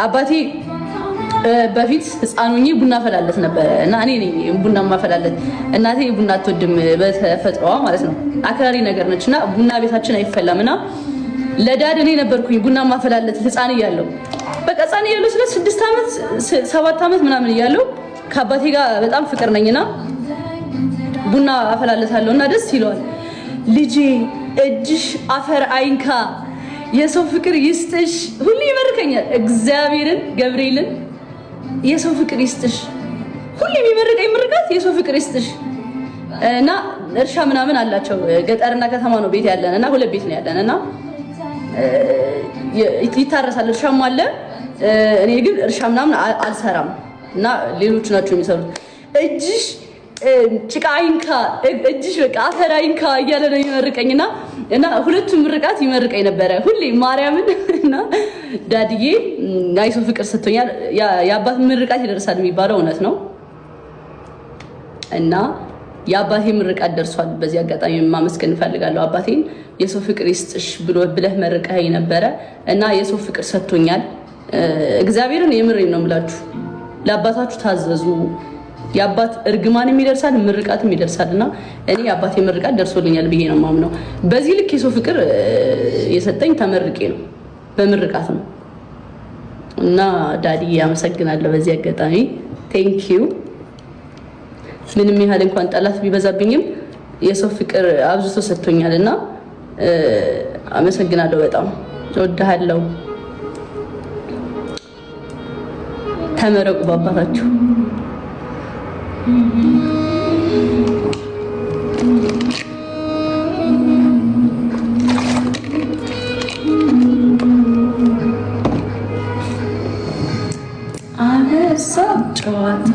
አባቴ በፊት ህፃኑኝ ቡና ፈላለት ነበር እና እኔ ነኝ ቡና ማፈላለት እናቴ ቡና አትወድም በተፈጥሯ ማለት ነው አክራሪ ነገር ነችና ቡና ቤታችን አይፈላምና ለዳድ እኔ ነበርኩኝ ቡና ማፈላለት ህፃን እያለሁ በቃ ህፃን እያለሁ ስለ 6 አመት 7 አመት ምናምን እያለሁ ከአባቴ ጋር በጣም ፍቅር ነኝና ቡና አፈላለታለሁና ደስ ይለዋል ልጄ እጅሽ አፈር አይንካ የሰው ፍቅር ይስጥሽ ሁሉ ይመርከኛል እግዚአብሔርን ገብርኤልን የሰው ፍቅር ይስጥሽ ሁሉ የሚመርከኝ ምርቃት የሰው ፍቅር ይስጥሽ እና እርሻ ምናምን አላቸው ገጠርና ከተማ ነው ቤት ያለንና ሁለት ቤት ነው ያለንና ይታረሳል እርሻም አለ እኔ ግን እርሻ ምናምን አልሰራም እና ሌሎች ናቸው የሚሰሩት እጅሽ ጭቃ አይንካ እጅሽ በቃ አፈር አይንካ እያለ ነው ይመርከኝና እና ሁለቱም ምርቃት ይመርከኝ ነበር ሁሌ ማርያምን እና ዳድዬ አይሶ ፍቅር ሰጥቶኛል ያባት ምርቃት ይደርሳል የሚባለው እውነት ነው እና ያባቴ ምርቃት ደርሷል በዚህ አጋጣሚ ማመስገን ፈልጋለሁ አባቴን የሰው ፍቅር ይስጥሽ ብለህ መርቀኸኝ ነበር እና የሰው ፍቅር ሰጥቶኛል እግዚአብሔርን የምሬን ነው የምላችሁ ለአባታችሁ ታዘዙ ያባት እርግማንም ይደርሳል ምርቃትም ይደርሳልና እኔ አባቴ ምርቃት ደርሶልኛል ብዬ ነው ማምነው በዚህ ልክ የሰው ፍቅር የሰጠኝ ተመርቄ ነው በምርቃት ነው እና ዳዲ ያመሰግናለሁ በዚህ አጋጣሚ ቴንክ ዩ ምንም ያህል እንኳን ጠላት ቢበዛብኝም የሰው ፍቅር አብዝቶ ሰጥቶኛልና አመሰግናለሁ በጣም እወድሃለሁ ተመረቁ በአባታችሁ አነሳ ጨዋታ